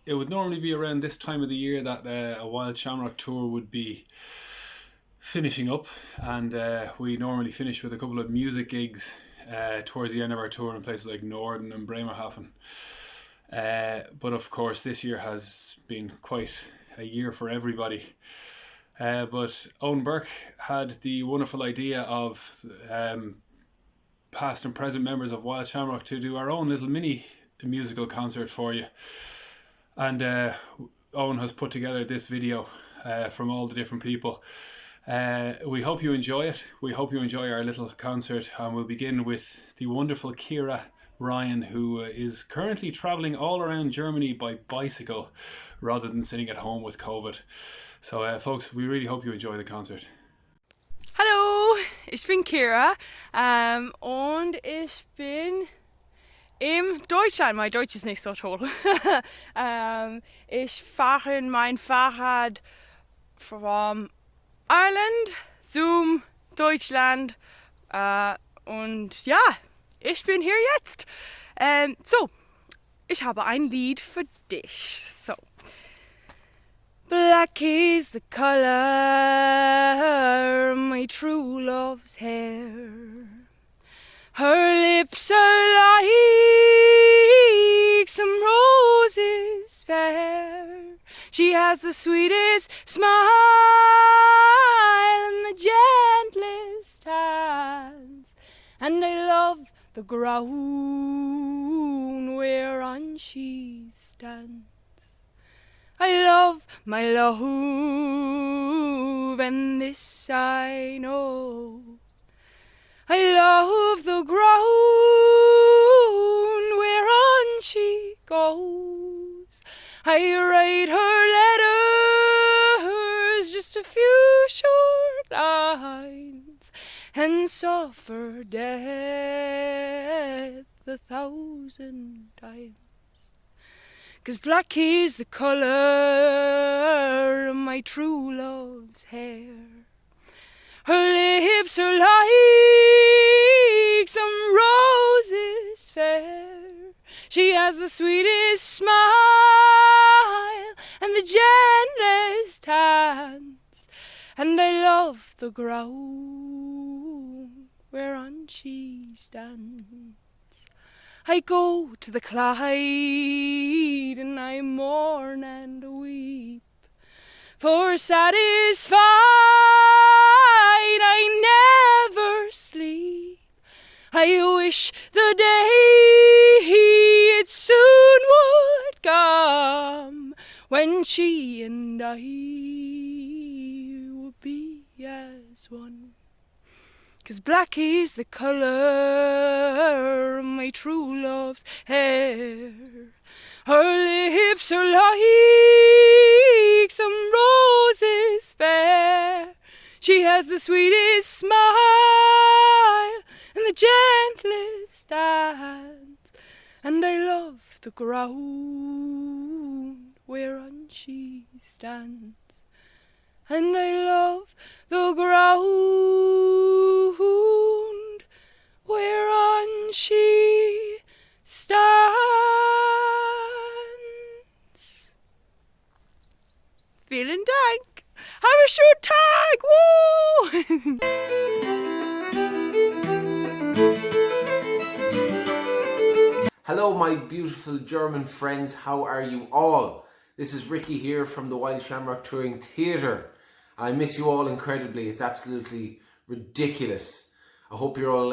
it would normally be around this time of the year that a Wilde Shamrock tour would be finishing up, and we normally finish with a couple of music gigs towards the end of our tour in places like Norden and Bremerhaven. But of course, this year has been quite a year for everybody. But Owen Burke had the wonderful idea of past and present members of Wilde Shamrock to do our own little mini musical concert for you. And Owen has put together this video from all the different people. We hope you enjoy it. We hope you enjoy our little concert. And we'll begin with the wonderful Ciara Ryan, who is currently travelling all around Germany by bicycle rather than sitting at home with COVID. So folks, we really hope you enjoy the concert. Hallo, ich bin Ciara und ich bin in Deutschland. Mein Deutsch ist nicht so toll. Ich fahre mein Fahrrad from Ireland zum Deutschland und ja, ich bin hier jetzt. So, ich habe ein Lied für dich. So. Black is the color of my true love's hair. Her lips are like some roses fair. She has the sweetest smile and the gentlest hands. And I love the ground whereon she stands. I love my love, and this I know. I love the ground whereon she goes. I write her letters, just a few short lines, and suffer death 1,000 times. 'Cause black is the color of my true love's hair. Her lips are like some roses fair. She has the sweetest smile and the gentlest hands. And I love the ground whereon she stands. I go to the Clyde and I mourn and weep, for satisfied I never sleep. I wish the day it soon would come when she and I would be as one. 'Cause black is the color of my true love's hair. Her lips are like some roses fair. She has the sweetest smile and the gentlest hands. And I love the ground whereon she stands. And I love the ground whereon she stands. Vielen Dank. Have a short tag. Woo! Hello, my beautiful German friends. How are you all? This is Ricky here from the Wilde Shamrock Touring Theatre. I miss you all incredibly. It's absolutely ridiculous. I hope you're all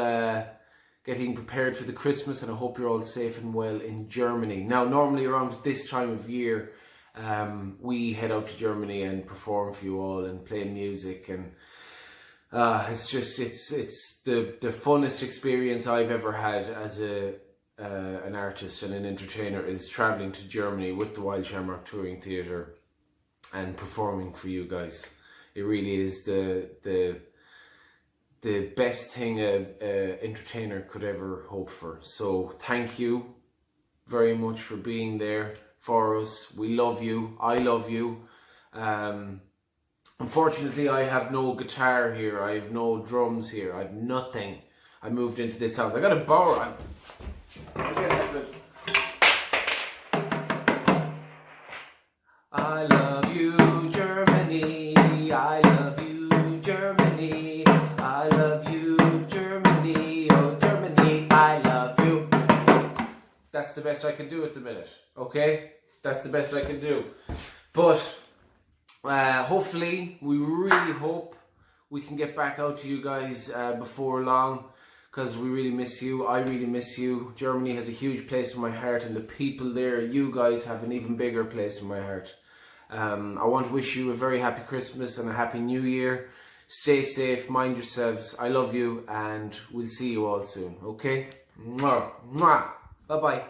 getting prepared for the Christmas, and I hope you're all safe and well in Germany. Now, normally around this time of year, we head out to Germany and perform for you all and play music, and it's the funnest experience I've ever had as an artist and an entertainer is travelling to Germany with the Wilde Shamrock Touring Theatre and performing for you guys. It really is the best thing a entertainer could ever hope for. So thank you very much for being there for us. We love you. I love you. Unfortunately, I have no guitar here. I have no drums here. I have nothing. I moved into this house. I got a borrow. I guess I could. I love you, Germany. I love you, Germany. I love you, Germany. Oh, Germany, I love you. That's the best I can do at the minute, okay? That's the best I can do. But hopefully, we really hope we can get back out to you guys before long, because we really miss you. I really miss you. Germany has a huge place in my heart, and the people there, you guys, have an even bigger place in my heart. I want to wish you a very happy Christmas and a happy New Year. Stay safe, mind yourselves. I love you, and we'll see you all soon, okay? Mwah, mwah. Bye-bye.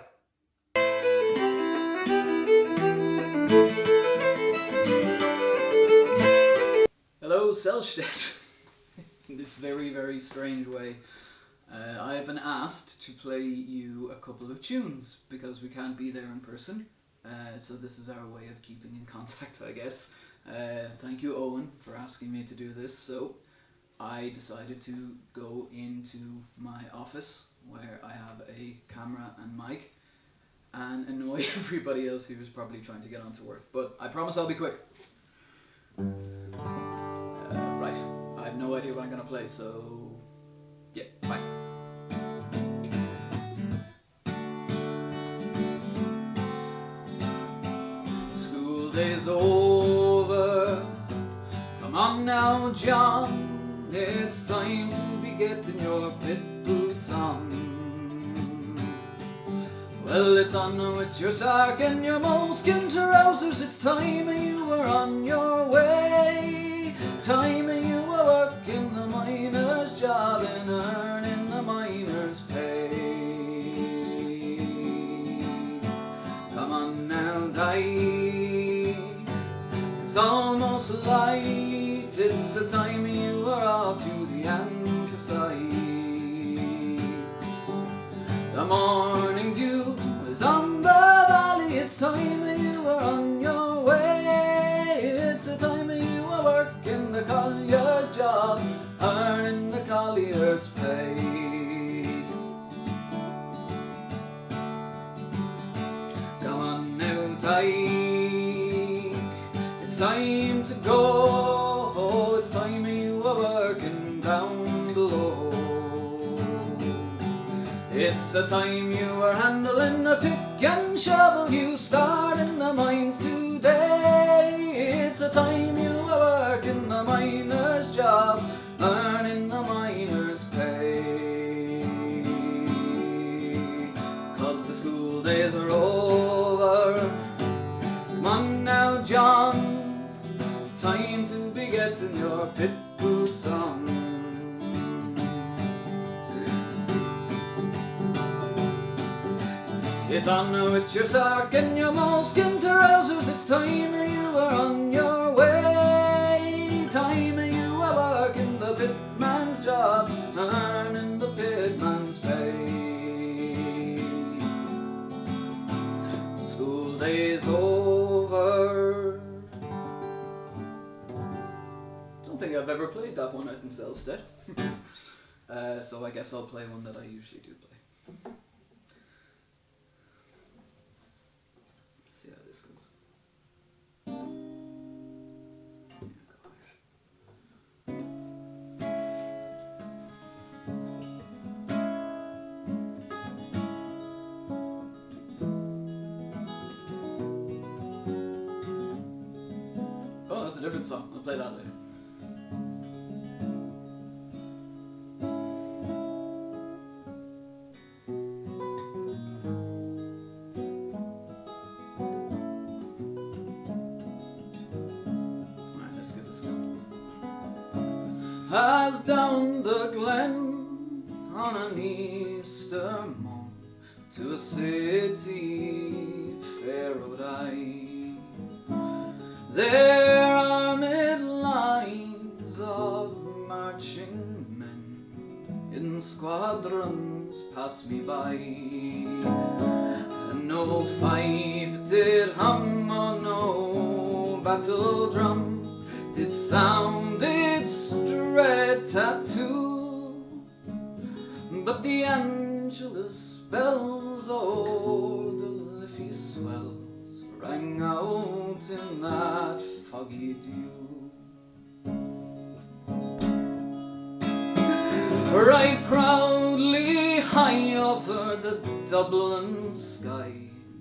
Hello, Sellstedt. In this very, very strange way, I have been asked to play you a couple of tunes because we can't be there in person. So this is our way of keeping in contact, I guess. Thank you, Owen, for asking me to do this. So I decided to go into my office where I have a camera and mic and annoy everybody else who was probably trying to get onto work. But I promise I'll be quick. Right, I have no idea what I'm going to play, so yeah, bye. School day's over, come on now John, it's time to be getting your pit boots on. Well, it's on with your sock and your moleskin trousers, it's time you were on your way. Time you were working the miner's job and earning the miner's pay. Come on now, die. It's almost light. It's the time you were off to the anticides. The morning dew is on the valley. It's time you were on your way. It's the time you were working the collier's job, earning the collier's pay. Come on now, Tyke, it's time to go. It's time you were working down below. It's the time you were handling a pick and shovel. You start in the mines today. It's the time you were working the miner's job, earning the miner's pay. 'Cause the school days are over. Come on now, John, time to be getting your pit boots on. It's on with your sock and your moleskin trousers, it's time you were on your way. Time you were working the pitman's job, earning the pitman's pay. School day's over. Don't think I've ever played that one out in Sellstedt. So I guess I'll play one that I usually do play. See how this goes. Oh, that's a different song. I'll play that later. As down the glen on an Easter morn to a city fair rode I. There are mid lines of marching men in squadrons pass me by, and no fife did hum or no battle drum did sound its dread tattoo, but the Angelus bells o'er the Liffey swells rang out in that foggy dew. Right proudly high over the Dublin sky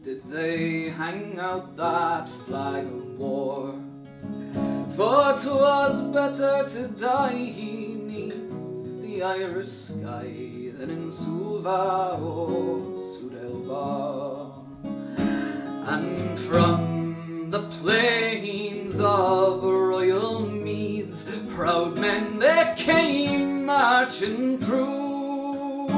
did they hang out that flag of war, for 'twas better to die neath the Irish sky than in Sulva or Sudelva. And from the plains of Royal Meath proud men they came marching through,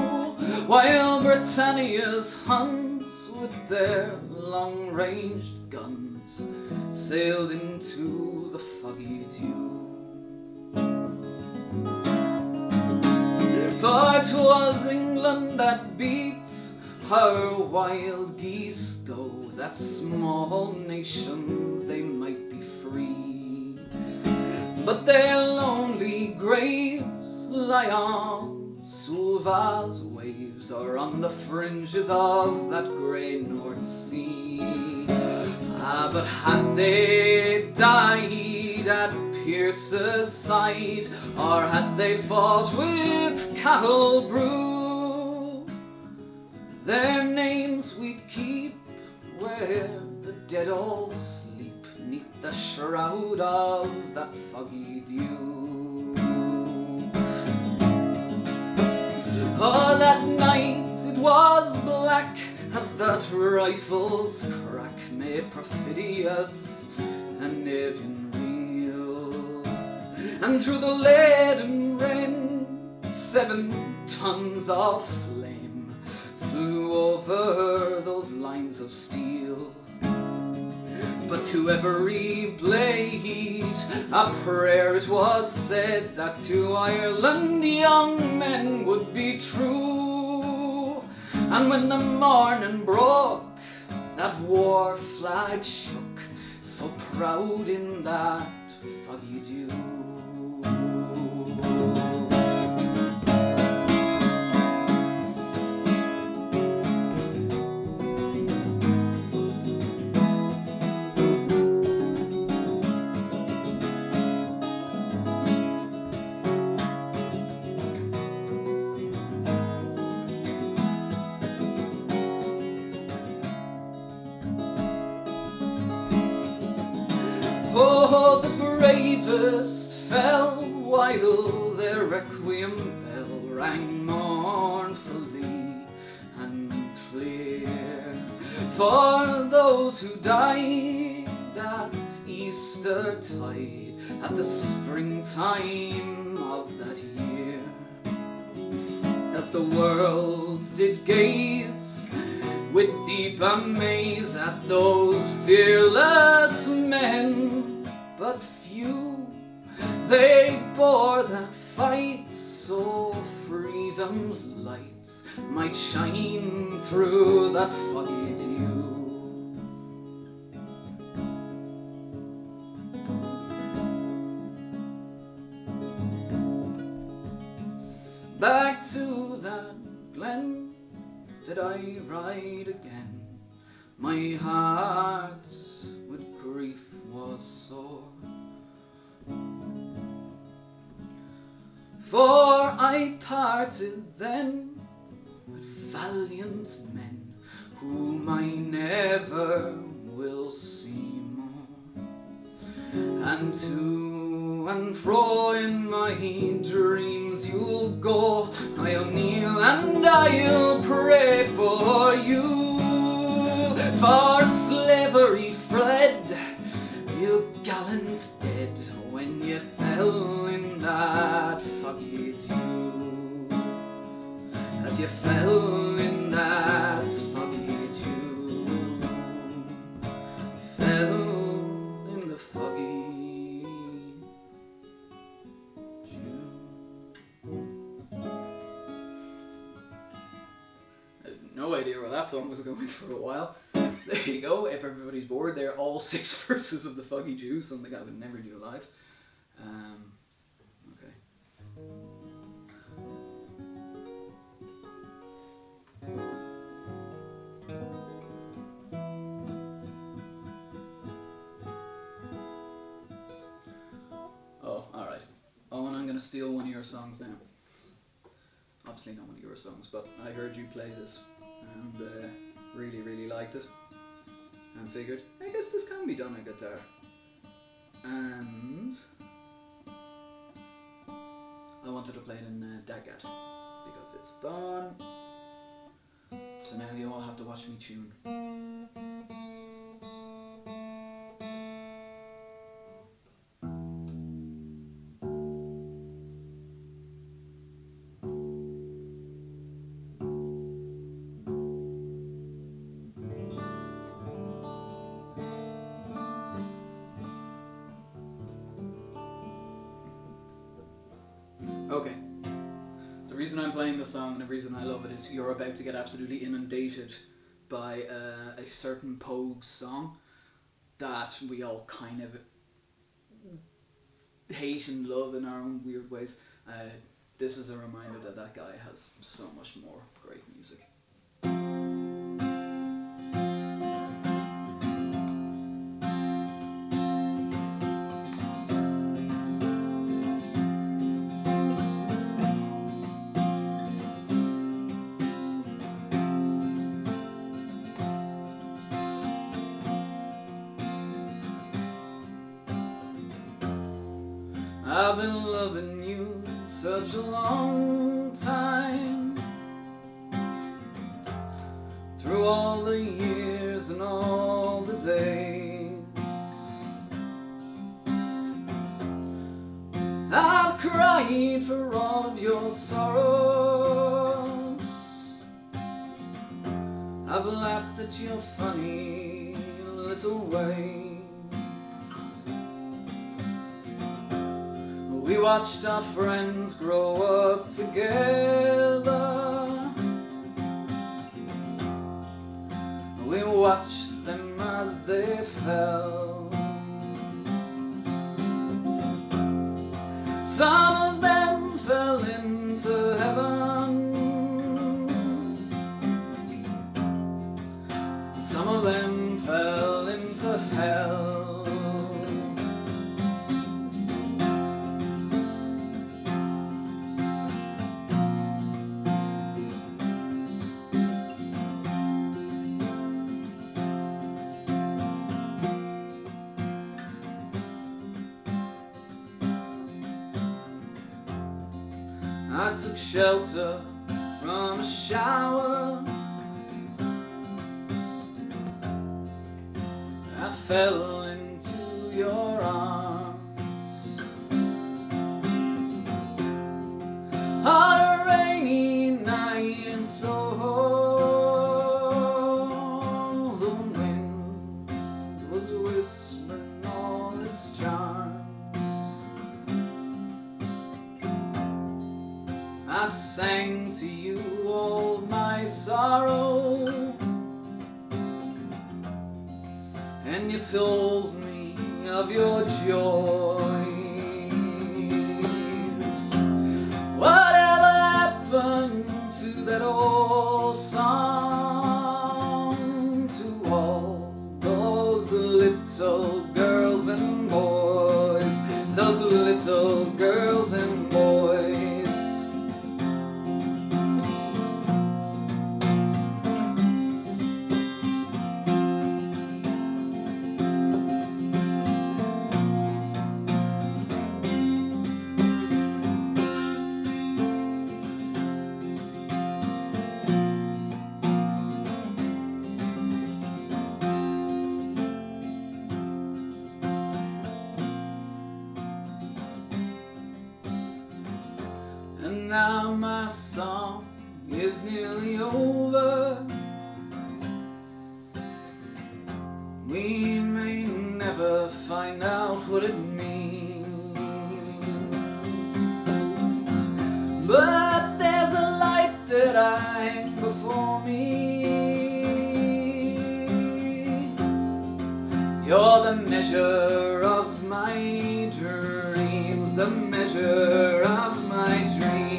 while Britannia's Huns with their long-ranged guns sailed into the foggy dew. For 'twas England that beat her wild geese go, that small nations they might be free, but their lonely graves lie on Sulva's waves, or on the fringes of that grey North Sea. Ah, but had they died at Pierce's side, or had they fought with Cattle Brew, their names we'd keep where the dead all sleep, neath the shroud of that foggy dew. Oh, that night it was black as that rifle's crack made perfidious and even real, and through the leaden rain 7 tons of flame flew over those lines of steel. But to every blade a prayer it was said, that to Ireland young men would be true. And when the morning broke, that war flag shook, so proud in that foggy dew. Oh, the bravest fell while their requiem bell rang mournfully and clear, for those who died at Easter tide, at the springtime of that year. As the world did gaze with deep amaze at those fearless men, but few they bore that fight, so freedom's light might shine through that foggy dew. Back to that glen did I ride again, my heart with grief was sore, for I parted then with valiant men, whom I never will see more. And to and fro in my dreams you'll go, I'll kneel and I'll pray for you. For slavery fled, you gallant dead, when you fell in that foggy dew. As you fell in that foggy dew, fell in the foggy dew. I had no idea where that song was going for a while. There you go, if everybody's bored, they're all 6 verses of the Foggy Jew, something I would never do live. Okay. to steal one of your songs now. Obviously not one of your songs, but I heard you play this and really, really liked it. And figured, I guess this can be done on guitar. And I wanted to play it in Dagat because it's fun. So now you all have to watch me tune. Okay. The reason I'm playing the song and the reason I love it is you're about to get absolutely inundated by a certain Pogues song that we all kind of hate and love in our own weird ways. This is a reminder that that guy has so much more great music. I've been loving you such a long time, through all the years and all the days. I've cried for all of your sorrows, I've laughed at your funny little ways. We watched our friends grow up together. We watched them as they fell. Some of them fell into heaven, some of them fell into hell. I took shelter from a shower, I fell into your arms. On a rainy night so the wind was whispering all its charms. I sang to you all my sorrow, and you told me of your joys. Whatever happened to that old song, to all those little girls and boys, those little girls and boys. And now my song is nearly over. We may never find out what it means, but there's a light that I hang before me. You're the measure of my dreams, the measure of my dreams.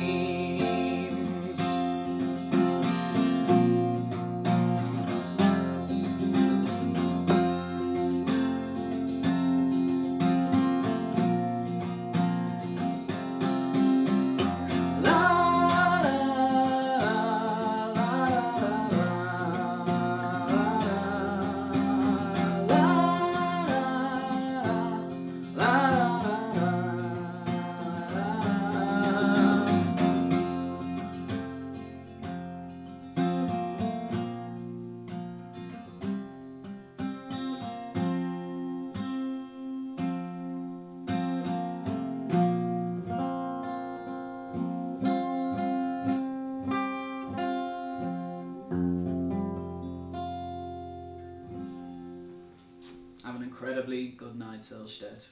Have an incredibly good night, Sellstedt,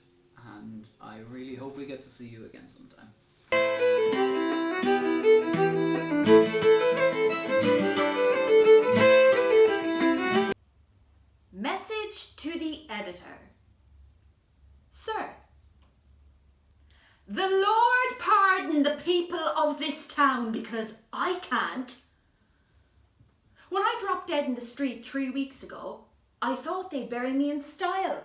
and I really hope we get to see you again sometime. Message to the editor. Sir, the Lord pardon the people of this town because I can't. When I dropped dead in the street 3 weeks ago, I thought they'd bury me in style.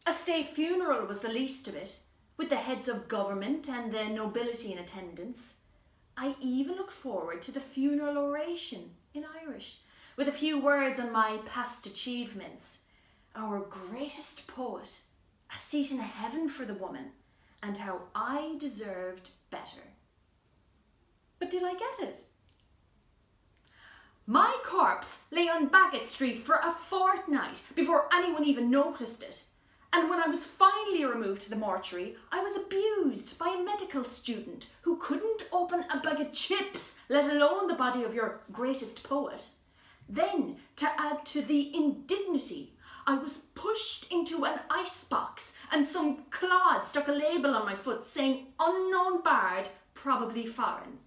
A state funeral was the least of it, with the heads of government and the nobility in attendance. I even looked forward to the funeral oration in Irish, with a few words on my past achievements. Our greatest poet, a seat in heaven for the woman, and how I deserved better. But did I get it? My corpse lay on Bagot Street for a fortnight before anyone even noticed it. And when I was finally removed to the mortuary, I was abused by a medical student who couldn't open a bag of chips, let alone the body of your greatest poet. Then, to add to the indignity, I was pushed into an icebox and some clod stuck a label on my foot saying unknown bard, probably foreign.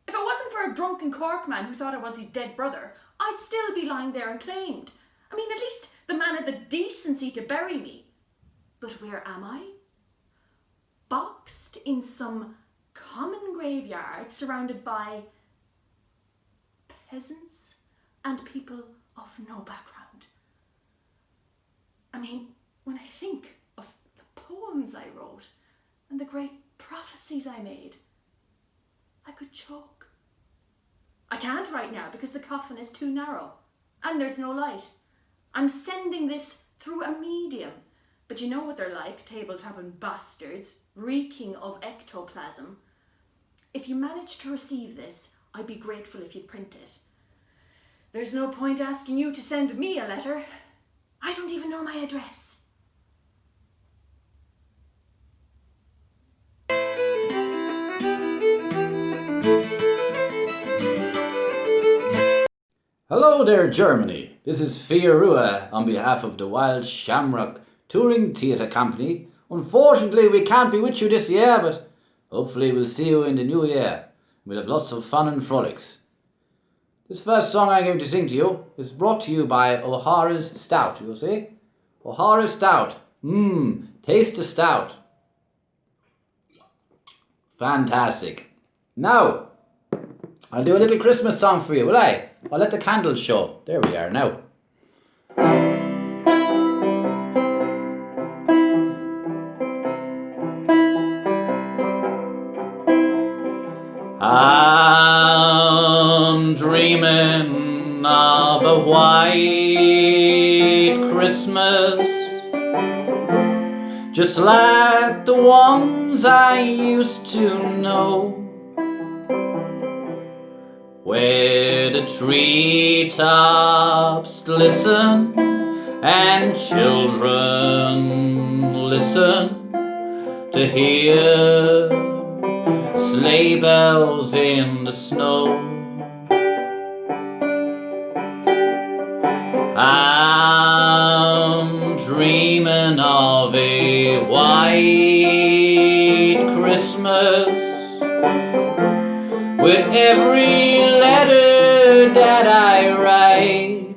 If it wasn't for a drunken Cork man who thought I was his dead brother, I'd still be lying there unclaimed. I mean, at least the man had the decency to bury me. But where am I? Boxed in some common graveyard surrounded by peasants and people of no background. I mean, when I think of the poems I wrote and the great prophecies I made, I could choke. I can't right now because the coffin is too narrow and there's no light. I'm sending this through a medium, but you know what they're like, table-topping bastards, reeking of ectoplasm. If you manage to receive this, I'd be grateful if you'd print it. There's no point asking you to send me a letter. I don't even know my address. Hello there, Germany. This is Fiorua on behalf of the Wilde Shamrock Touring Theatre Company. Unfortunately, we can't be with you this year, but hopefully we'll see you in the new year. We'll have lots of fun and frolics. This first song I'm going to sing to you is brought to you by O'Hara's Stout, you'll see. O'Hara's Stout. Taste the stout. Fantastic. Now, I'll do a little Christmas song for you, will I? I'll let the candles show. There we are now. I'm dreaming of a white Christmas, just like the ones I used to know, where the treetops glisten and children listen to hear sleigh bells in the snow. I'm dreaming of a white Christmas, with every letter that I write.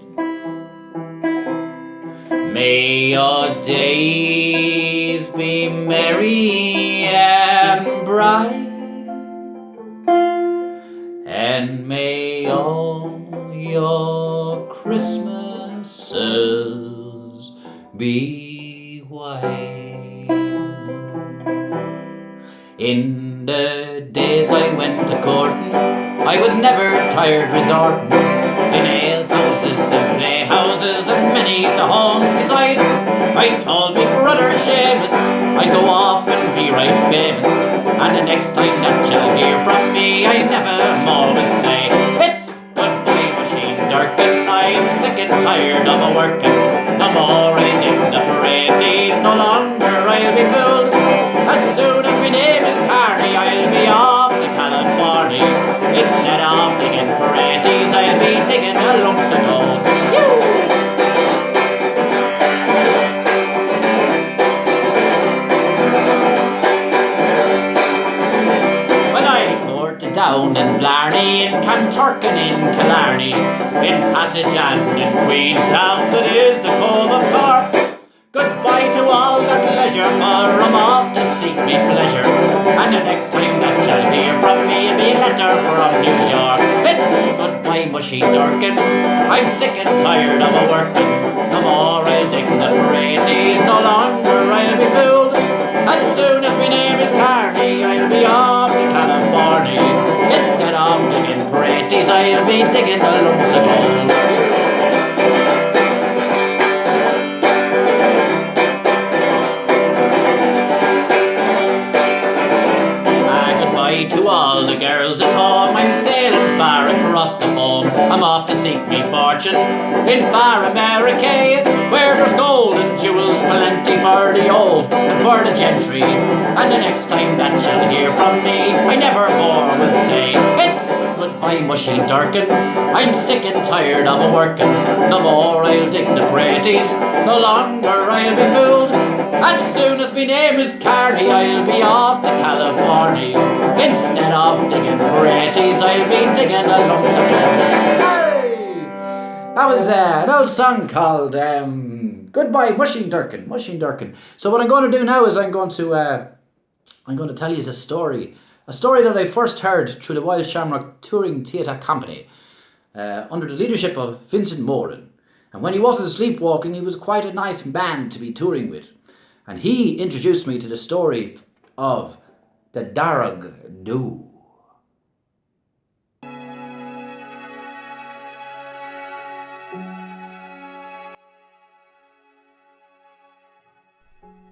May your days be merry and bright, and may all your Christmases be white. In the days I went a courting, I was never tired resorting in ale houses and play houses and many's the homes besides. I told me brother Seamus I'd go off and be right famous, and the next time that you'll hear from me, I never more will say it's goodbye machine dark, and I'm sick and tired of a working. No more I in the parade days, no longer I'll be fooled. As soon as my name is Carney, I'll be off to California. Instead of digging parades, I'll be digging a lumps of gold. in Canturcan, in Killarney, in Passage and in Queenstown, that is the Cove of Cork. Goodbye to all that leisure, for I'm off to seek me pleasure. And the next time that you'll hear from me, it'll be a letter from New York. It's goodbye, mushy Durkin. I'm sick and tired of a working. No more I'll dig the parades, no longer I'll be fooled. As soon as my name is Carney, I'll be off to California. Instead of digging parades, I'll be digging the lumps of gold. To all the girls at home, I'm sailing far across the foam. I'm off to seek me fortune in far America, where there's gold and jewels plenty for the old and for the gentry. And the next time that you'll hear from me, I never more will say it's goodbye, mushy Durkin. I'm sick and tired of a working. No more I'll dig the praties, no longer I'll be fooled. As soon as my name is Carney, I'll be off to California. Instead of digging praties, I'll be digging a lump of gold. Hey! That was an old song called Goodbye, Mushing Durkin. Mushing Durkin. So what I'm going to do now is I'm going to tell you a story that I first heard through the Wilde Shamrock Touring Theatre Company under the leadership of Vincent Moran. And when he wasn't sleepwalking, he was quite a nice band to be touring with. And he introduced me to the story of the Darug Doo.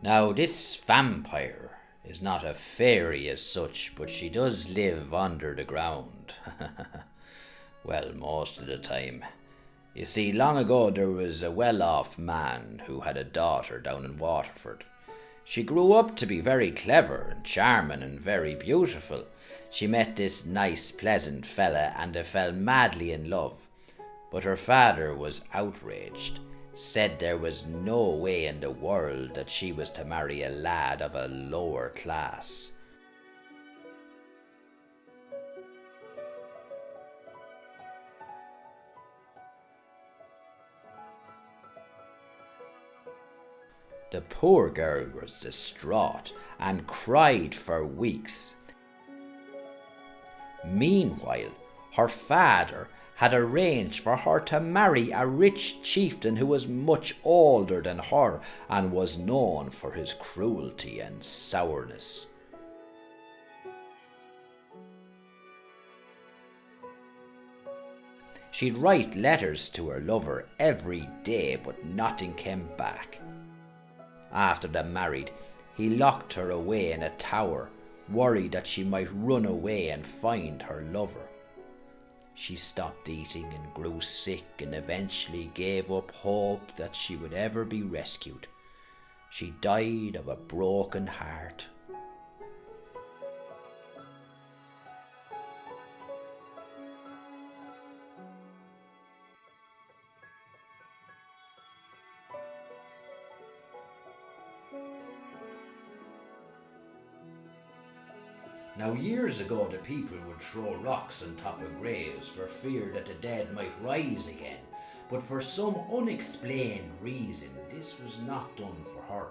Now, this vampire is not a fairy as such, but she does live under the ground. Well, most of the time. You see, long ago there was a well-off man who had a daughter down in Waterford. She grew up to be very clever and charming and very beautiful. She met this nice, pleasant fella and they fell madly in love. But her father was outraged, said there was no way in the world that she was to marry a lad of a lower class. The poor girl was distraught and cried for weeks. Meanwhile, her father had arranged for her to marry a rich chieftain who was much older than her and was known for his cruelty and sourness. She'd write letters to her lover every day, but nothing came back. After they married, he locked her away in a tower, worried that she might run away and find her lover. She stopped eating and grew sick and eventually gave up hope that she would ever be rescued. She died of a broken heart. Now, years ago, the people would throw rocks on top of graves for fear that the dead might rise again, but for some unexplained reason, this was not done for her.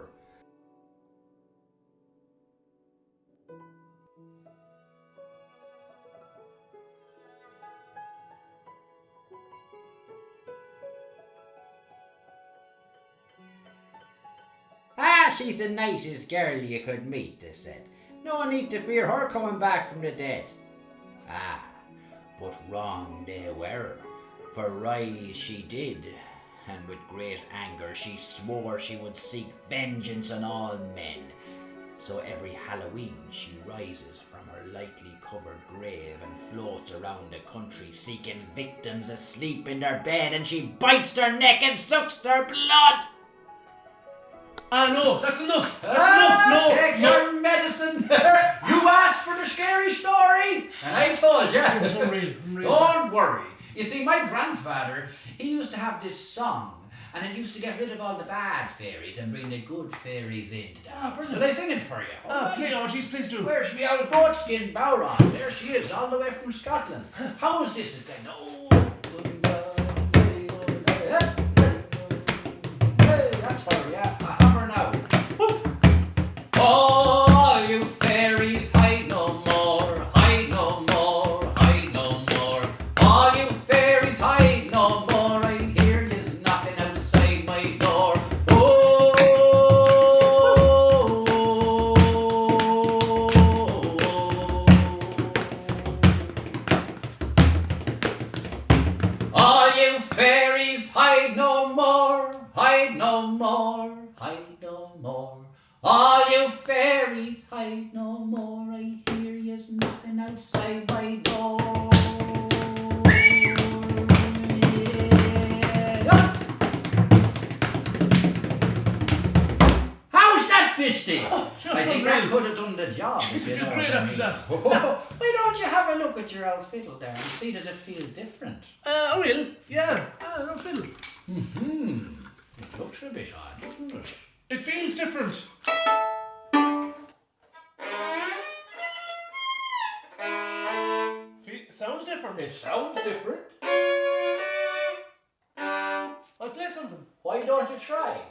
She's the nicest girl you could meet, they said. No need to fear her coming back from the dead. But wrong they were, for rise she did, and with great anger she swore she would seek vengeance on all men. So every Halloween she rises from her lightly covered grave and floats around the country seeking victims asleep in their bed, and she bites their neck and sucks their blood. No, that's enough. That's enough. No, take your medicine. You asked for the scary story, and I told you. It's unreal. Don't worry. You see, my grandfather, he used to have this song, And it used to get rid of all the bad fairies and bring the good fairies into the house. brilliant. Will I sing it for you? Please do. Where's me old goatskin Bowron? There she is, all the way from Scotland. How is this again? Oh, hey, that's her, yeah. I have her now. All you fairies, hide no more, hide no more, hide no more. All you fairies, hide no more. I hear yous knocking outside my door. Oh, all you fairies, hide no more, hide no more, hide no more. All you fairies, hide no more. I hear yous knocking outside my door. Yeah. How's that fisting? I think that could have done the job. It's if you feel know great what I after mean. that. Why don't you have a look at your old fiddle there and see does it feel different? I will. Yeah. No fiddle. It looks a bit odd, doesn't it? It feels different. Sounds different. It sounds different. I'll play something. Why don't you try?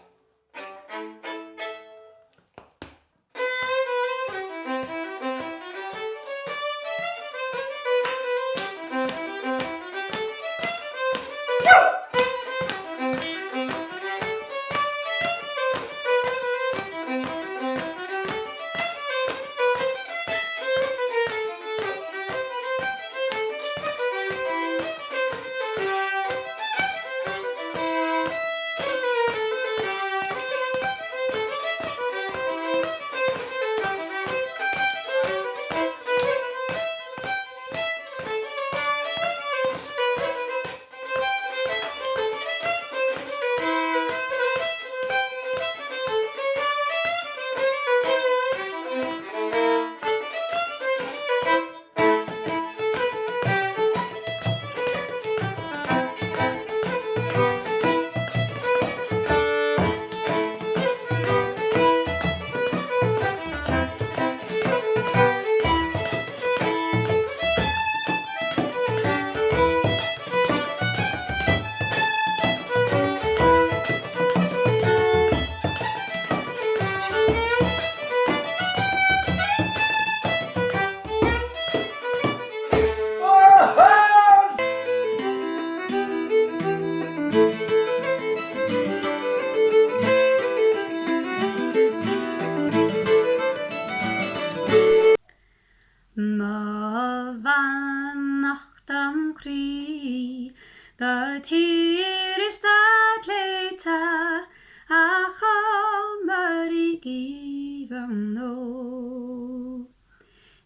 The tears that later a chamar given no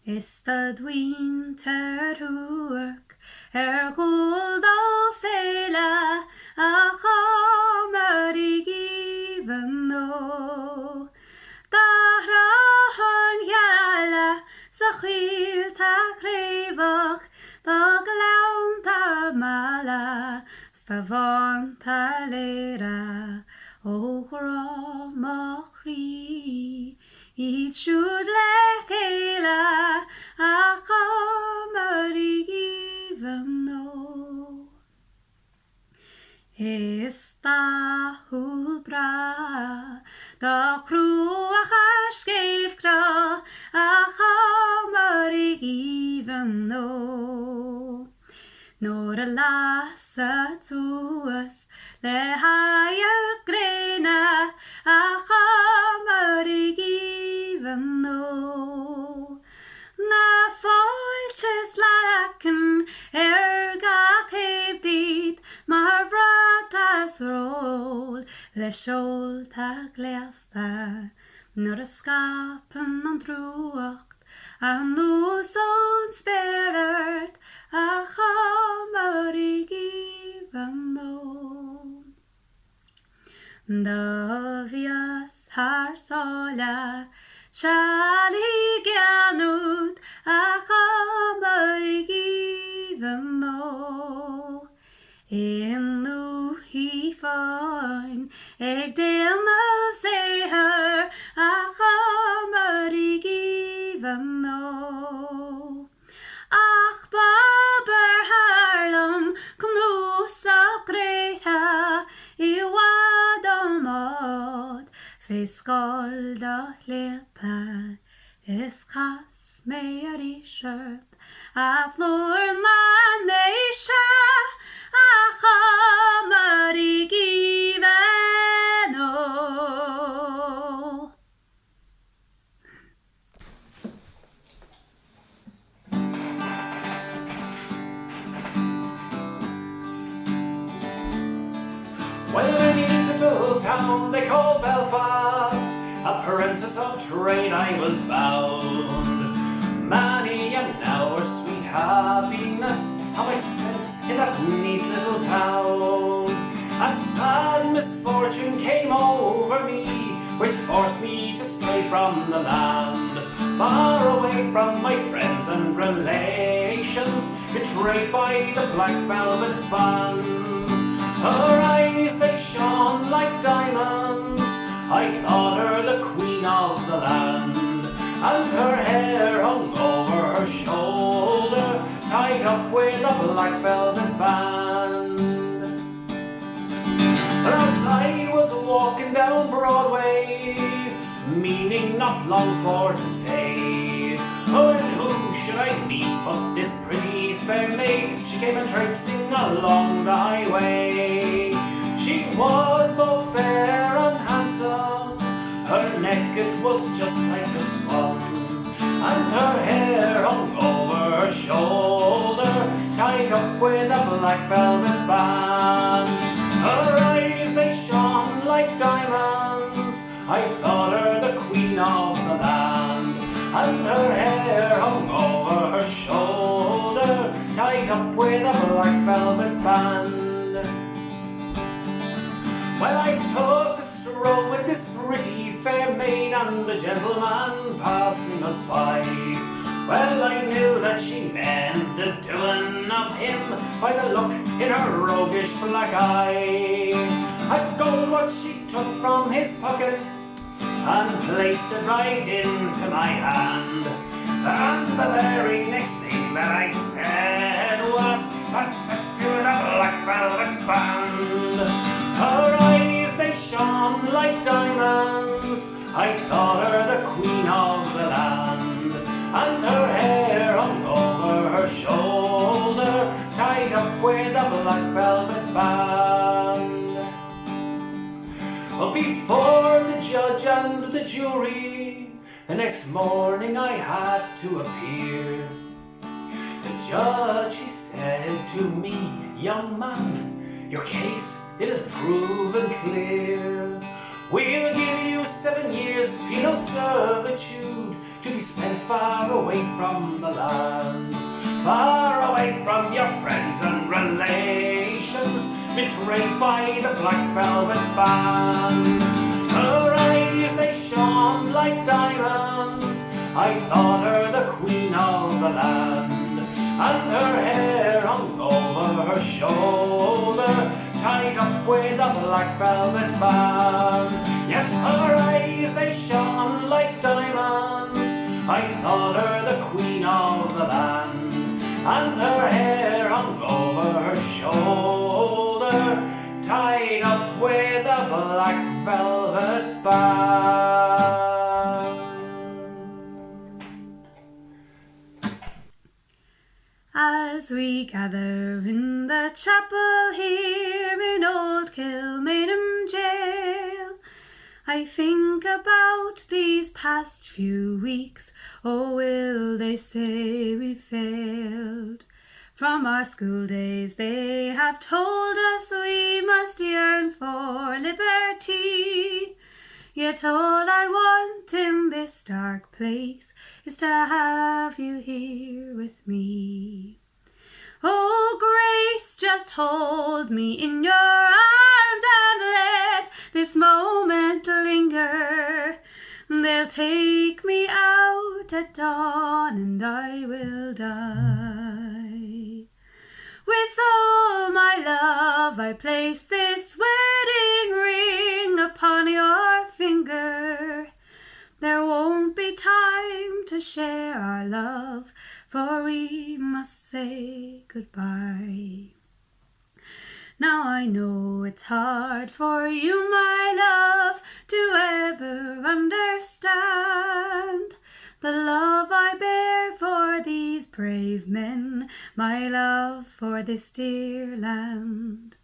is the winter work gold of fela a chamar given no Daran yala sa chwil ta crefach da glawn ta mala sta von ta lera o groma chri it should lekela a chamari even no Esta hulbra da cruach a skeifgra a chamari even no Nor a lassa tuas le higher grena a chamari even no Na foilches laken ga cave dit mar vratas roll le sjål ta glästa Nor a skapen on truacht a no son sperert a chamari even no Davias har sola Shali gjanut a chamari even no Inu hi fine. Eg deal of say her, ach amari given no. Ach baber Harlem, kom nu sa greta, I wadomot, fiskalda lepa, eskas meir I kjøp, a flor man eisha, ach amari given no. Well, in a neat little town they call Belfast, apprentice of trade I was bound. Many an hour sweet happiness have I spent in that neat little town. A sad misfortune came over me, which forced me to stray from the land, far away from my friends and relations, betrayed by the black velvet band. Her eyes, they shone like diamonds, I thought her the queen of the land, and her hair hung over her shoulder, tied up with a black velvet band. As I was walking down Broadway, meaning not long for to stay, oh, and who should I meet but this pretty fair maid? She came and traipsing along the highway. She was both fair and handsome, her neck it was just like a swan, and her hair hung over her shoulder, tied up with a black velvet band. Her eyes, they shone like diamonds, I thought her the queen of the land, and her hair hung over her shoulder, tied up with a black velvet band. Well, I took a stroll with this pretty fair maid, and the gentleman passing us by, well, I knew that she meant the doing of him by the look in her roguish black eye. A gold watch she took from his pocket and placed it right into my hand, and the very next thing that I said was, "Princess to the black velvet band." Her eyes, they shone like diamonds, I thought her the queen of the land, and her hair hung over her shoulder, tied up with a black velvet band. But before the judge and the jury, the next morning I had to appear. The judge, he said to me, "Young man, your case, it is proven clear. We'll give you 7 years penal servitude to be spent far away from the land, far away from your friends and relations, betrayed by the black velvet band." Her eyes, they shone like diamonds, I thought her the queen of the land, and her hair hung over her shoulder, tied up with a black velvet band. Yes, her eyes, they shone like diamonds, I thought her the queen of the land, and her hair hung over her shoulder, tied up with a black velvet band. As we gather in the chapel here in old Kilmainham jail, I think about these past few weeks. Oh, will they say we failed? From our school days they have told us we must yearn for liberty. Yet all I want in this dark place is to have you here with me. Oh, Grace, just hold me in your arms and let this moment linger. They'll take me out at dawn and I will die. With all my love I place this wedding to share our love, for we must say goodbye. Now I know it's hard for you, my love, to ever understand the love I bear for these brave men, my love for this dear land.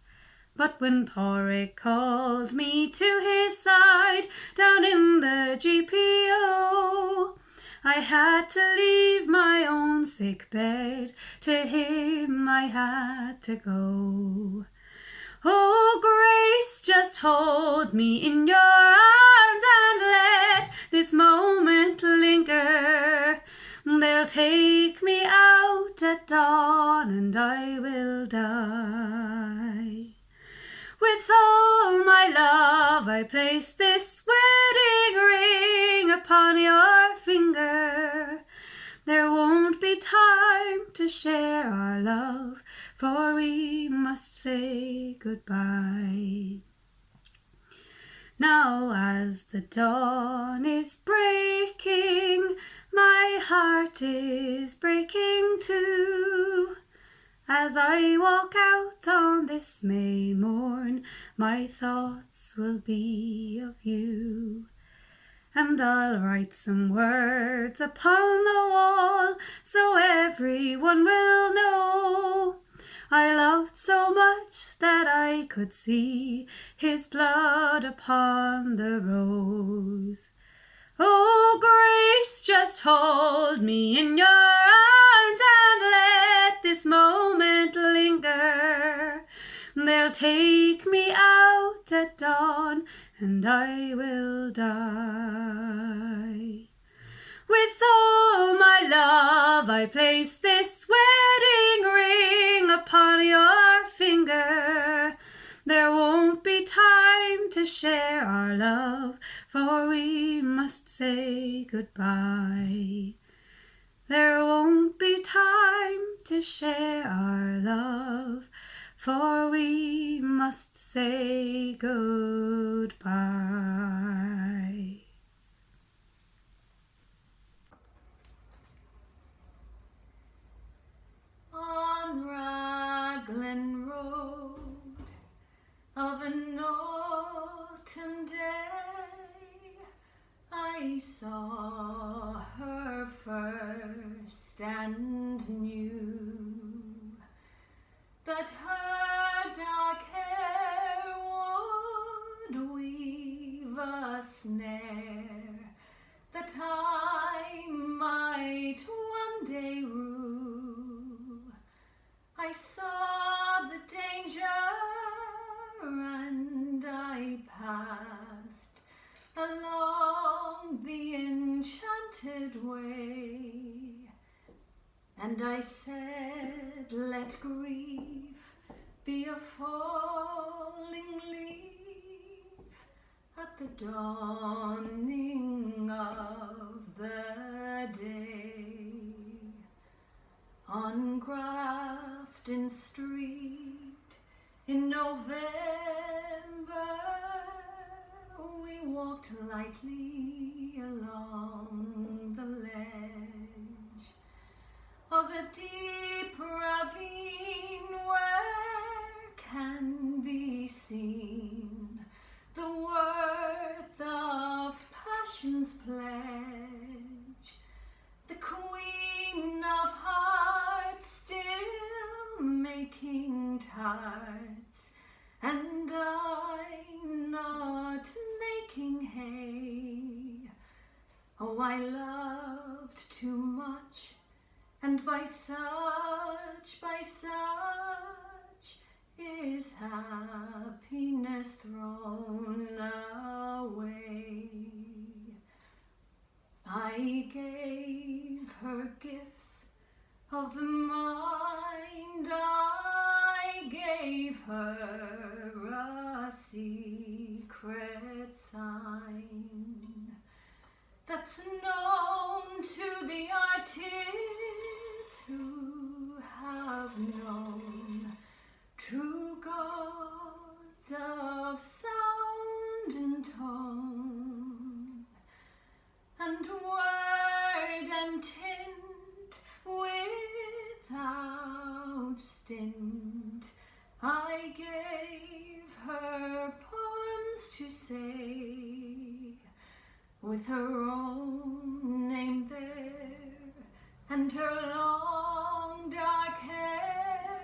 But when Poetic called me to his side down in the GPO, I had to leave my own sick bed, to him I had to go. Oh, Grace, just hold me in your arms and let this moment linger. They'll take me out at dawn and I will die. With all my love I place this wedding ring upon your finger. There won't be time to share our love, for we must say goodbye. Now as the dawn is breaking, my heart is breaking too. As I walk out on this May morn, my thoughts will be of you. And I'll write some words upon the wall, so everyone will know I loved so much that I could see his blood upon the rose. Oh, Grace, just hold me in your arms and let this moment linger. They'll take me out at dawn and I will die. With all my love I place this wedding ring upon your finger. There won't be time to share our love, for we must say goodbye. There won't be time to share our love, for we must say goodbye. On Raglan Road of an autumn day, I saw her first and knew that her dark hair would weave a snare that I might one day rue. I saw the danger and I passed along the enchanted way, and I said, let grief be a falling leaf at the dawning of the day. On Grafton Street in November, we walked lightly along the ledge of a deep ravine where can be seen the worth of passion's pledge. The Queen of Hearts still making tarts, and I not making hay. Oh, I loved too much, and by such is happiness thrown away. I gave her gifts of the mind, I gave her a secret sign that's known to the artists who have known true gods of sound and tone, and word stint. I gave her poems to say, with her own name there, and her long dark hair,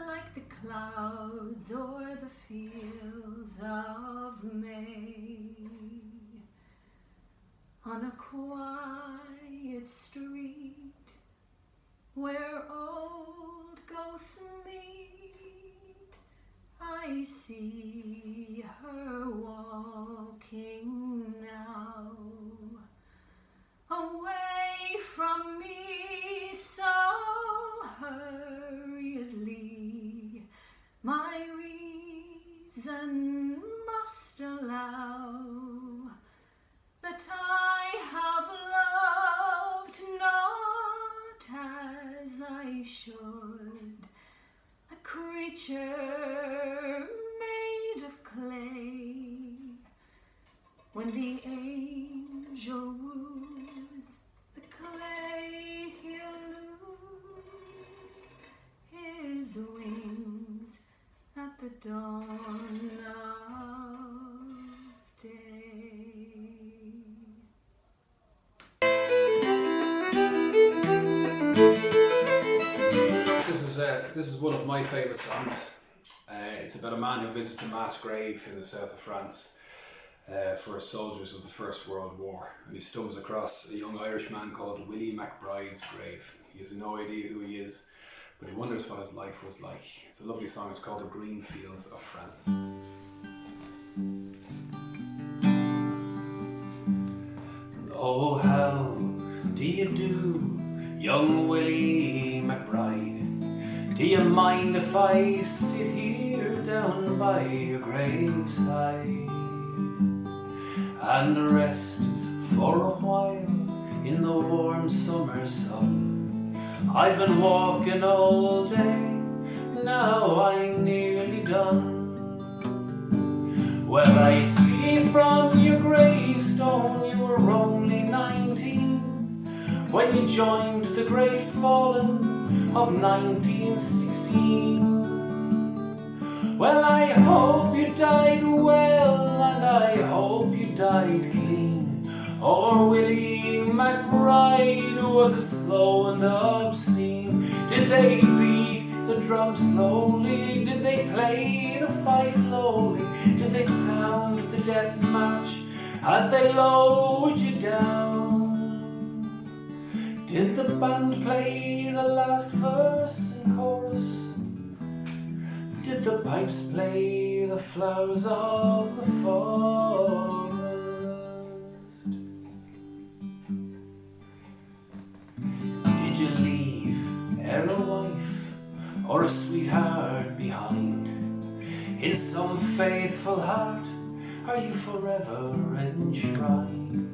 like the clouds o'er the fields of May. On a quiet street where old ghosts meet, I see her walking now, away from me so hurriedly. My reason must allow that I have loved not as I should, a creature made of clay. When the angel woos the clay, he'll lose his wings at the dawn of day. This is one of my favourite songs. It's about a man who visits a mass grave in the south of France for soldiers of the First World War, and he stumbles across a young Irish man called Willie McBride's grave. He has no idea who he is, but he wonders what his life was like. It's a lovely song. It's called The Green Fields of France. Oh, how do you do, young Willie McBride? Do you mind if I sit here down by your graveside and rest for a while in the warm summer sun? I've been walking all day, now I'm nearly done. Well, I see from your gravestone you were only 19 when you joined the great fallen of 1916. Well, I hope you died well, and I hope you died clean. Or Willie McBride, was it slow and obscene? Did they beat the drum slowly? Did they play the fife lowly? Did they sound the death march as they lowered you down? Did the band play the last verse and chorus? Did the pipes play the flowers of the forest? Did you leave a wife or a sweetheart behind? In some faithful heart are you forever enshrined?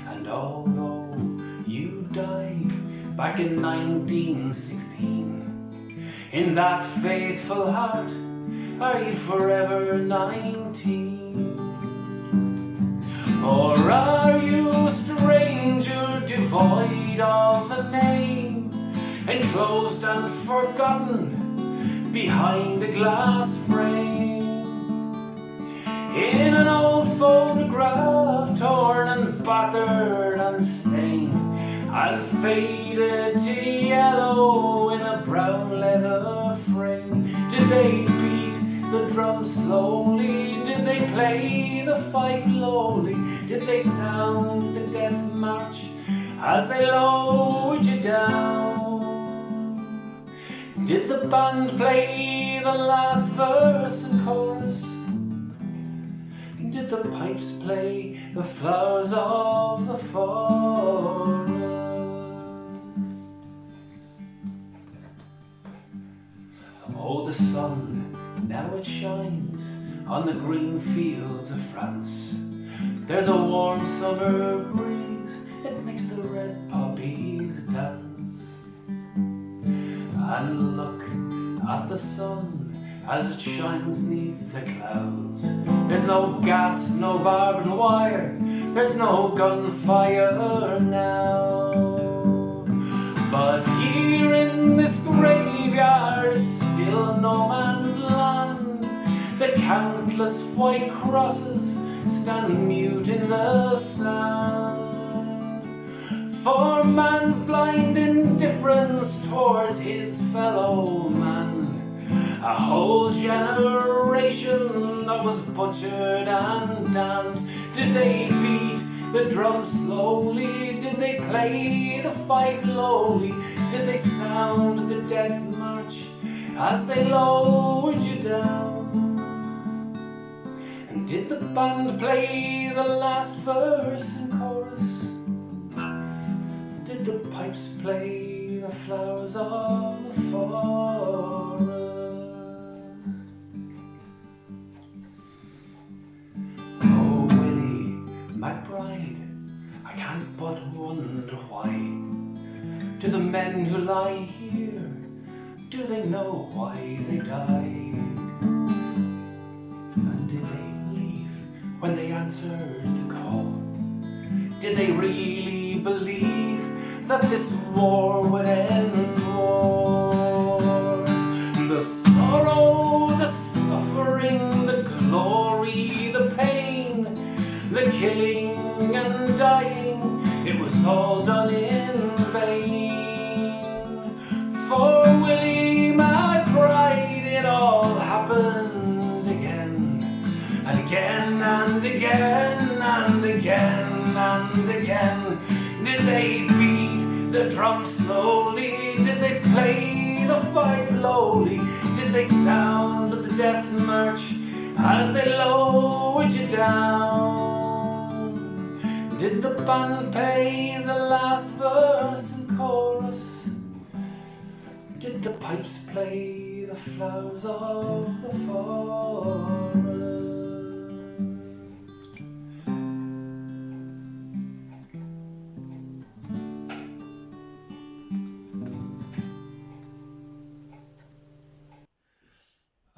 And although you died back in 1916, in that faithful heart are you forever 19? Or are you a stranger devoid of a name, enclosed and forgotten behind a glass frame? In an old photograph, torn and battered and stained and faded to yellow in a brown leather frame. Did they beat the drum slowly? Did they play the fife lowly? Did they sound the death march as they lowered you down? Did the band play the last verse and chorus? Did the pipes play the flowers of the forest? Oh, the sun, now it shines on the green fields of France. There's a warm summer breeze, it makes the red poppies dance. And look at the sun as it shines neath the clouds. There's no gas, no barbed wire, there's no gunfire now. But here in this graveyard it's still no man's land. The countless white crosses stand mute in the sand. For man's blind indifference towards his fellow man, a whole generation that was butchered and damned. Did they beat the drum slowly? Did they play the fife lowly? Did they sound the death march as they lowered you down? And did the band play the last verse and chorus? Did the pipes play the flowers of the forest? Oh, Willie McBride, I can't but wonder why. Do the men who lie here, do they know why they died? And did they leave when they answered the call? Did they really believe that this war would end wars? The sorrow, the suffering, the glory, the pain, the killing and dying, it was all done in vain. For Willie McBride it all happened again, and again and again and again and again. Did they beat the drum slowly? Did they play the fife lowly? Did they sound the death march as they lowered you down? Did the band play the last verse and chorus? Did the pipes play the flowers of the forest?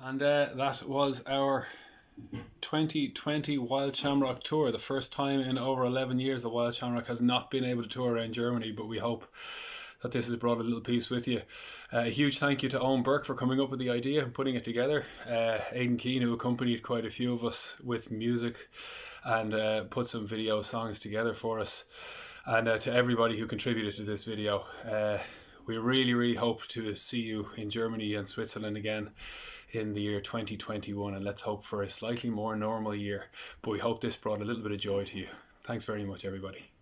And that was our 2020 Wilde Shamrock Tour, the first time in over 11 years that Wilde Shamrock has not been able to tour around Germany, but we hope that this has brought a little piece with you. A huge thank you to Owen Burke for coming up with the idea and putting it together. Aidan Keane, who accompanied quite a few of us with music and put some video songs together for us. And to everybody who contributed to this video. We really, really hope to see you in Germany and Switzerland again in the year 2021, and let's hope for a slightly more normal year. But we hope this brought a little bit of joy to you. Thanks very much, everybody.